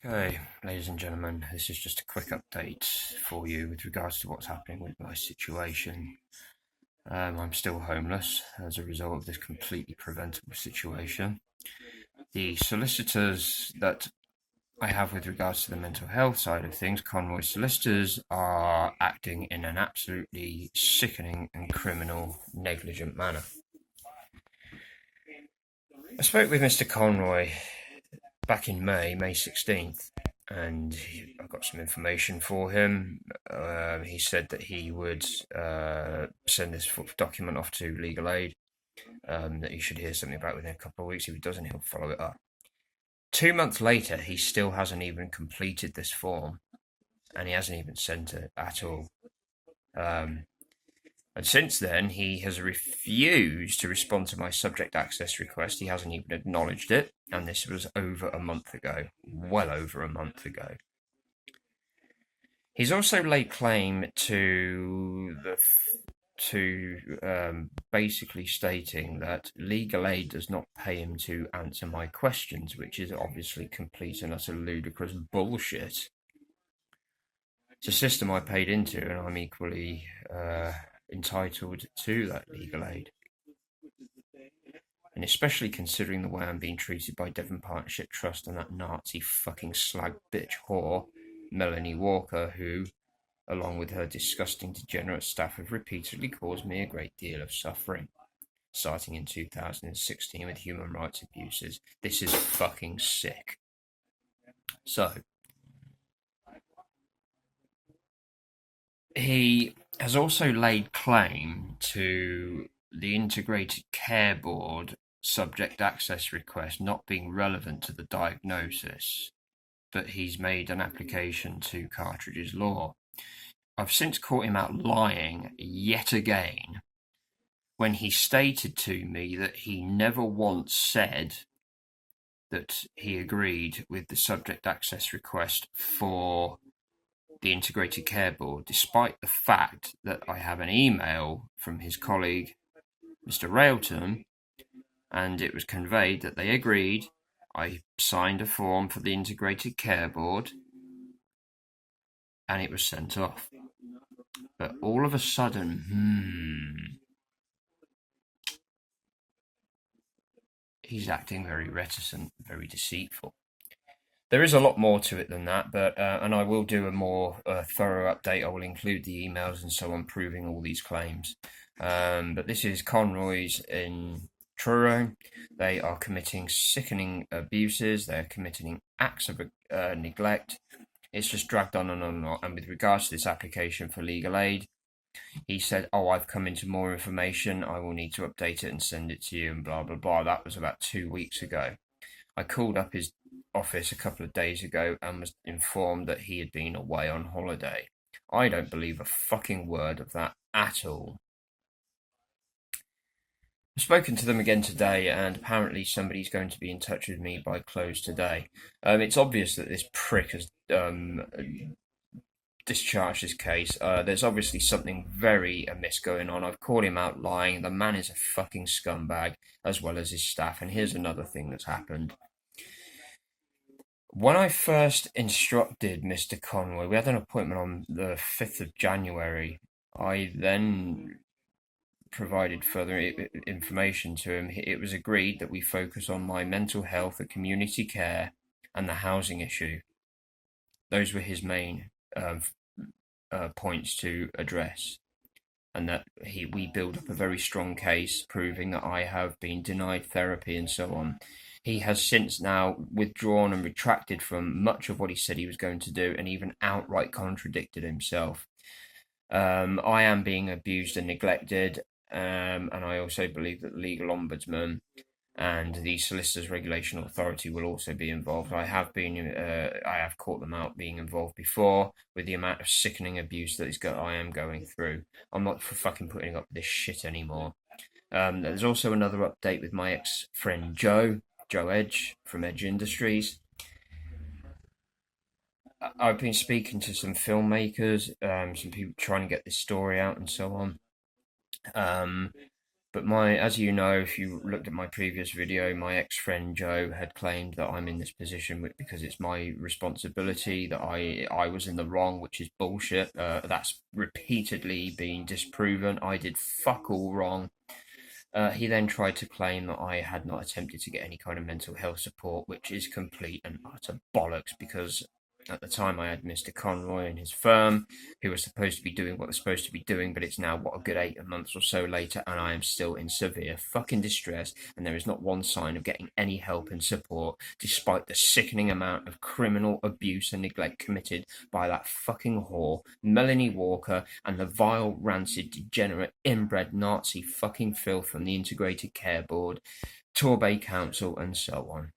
Okay, ladies and gentlemen, this is just a quick update for you with regards to what's happening with my situation. I'm still homeless as a result of this completely preventable situation. The solicitors that I have with regards to the mental health side of things, Conroy solicitors, are acting in an absolutely sickening and criminal, negligent manner. I spoke with Mr. Conroy back in May 16th, and I got some information for him. He said that he would send this document off to legal aid, that he should hear something about within a couple of weeks. If he doesn't, he'll follow it up. 2 months later, he still hasn't even completed this form, and he hasn't even sent it at all. And since then, he has refused to respond to my subject access request. He hasn't even acknowledged it, and this was over a month ago, well over a month ago. He's also laid claim to basically stating that legal aid does not pay him to answer my questions, which is obviously complete and utter ludicrous bullshit. It's a system I paid into, and I'm equally entitled to that legal aid. And especially considering the way I'm being treated by Devon Partnership Trust and that Nazi fucking slag bitch whore, Melanie Walker, who, along with her disgusting degenerate staff, have repeatedly caused me a great deal of suffering, starting in 2016 with human rights abuses. This is fucking sick. So, he has also laid claim to the Integrated Care Board subject access request not being relevant to the diagnosis, but he's made an application to Cartridge's Law. I've since caught him out lying yet again when he stated to me that he never once said that he agreed with the subject access request for the Integrated Care Board, despite the fact that I have an email from his colleague, Mr. Railton, and it was conveyed that they agreed. I signed a form for the Integrated Care Board, and it was sent off. But all of a sudden, he's acting very reticent, very deceitful. There is a lot more to it than that, but and I will do a more thorough update. I will include the emails and so on proving all these claims. But this is Conroy's in Truro. They are committing sickening abuses. They're committing acts of neglect. It's just dragged on and on and on. And with regards to this application for legal aid, he said, "Oh, I've come into more information. I will need to update it and send it to you," and blah, blah, blah. That was about 2 weeks ago. I called up his office a couple of days ago and was informed that he had been away on holiday. I don't believe a fucking word of that at all. I've spoken to them again today, and apparently somebody's going to be in touch with me by close today. It's obvious that this prick has discharged his case. There's obviously something very amiss going on. I've called him out lying. The man is a fucking scumbag, as well as his staff. And here's another thing that's happened. When I first instructed Mr. Conroy, we had an appointment on the 5th of January. I then provided further information to him. It was agreed that we focus on my mental health, the community care, and the housing issue. Those were his main points to address, and that we build up a very strong case proving that I have been denied therapy and so on. He has since now withdrawn and retracted from much of what he said he was going to do, and even outright contradicted himself. I am being abused and neglected, and I also believe that the legal ombudsman and the Solicitors Regulation Authority will also be involved. I have caught them out being involved before with the amount of sickening abuse that I am going through. I'm not for fucking putting up with this shit anymore. There's also another update with my ex-friend Joe Edge from Edge Industries. I've been speaking to some filmmakers, some people trying to get this story out and so on. But as you know, if you looked at my previous video, my ex-friend Joe had claimed that I'm in this position because it's my responsibility, that I was in the wrong, which is bullshit. That's repeatedly been disproven. I did fuck all wrong. He then tried to claim that I had not attempted to get any kind of mental health support, which is complete and utter bollocks, because at the time I had Mr. Conroy and his firm, who were supposed to be doing what they're supposed to be doing, but it's now, a good 8 months or so later, and I am still in severe fucking distress, and there is not one sign of getting any help and support, despite the sickening amount of criminal abuse and neglect committed by that fucking whore, Melanie Walker, and the vile, rancid, degenerate, inbred Nazi fucking filth from the Integrated Care Board, Torbay Council, and so on.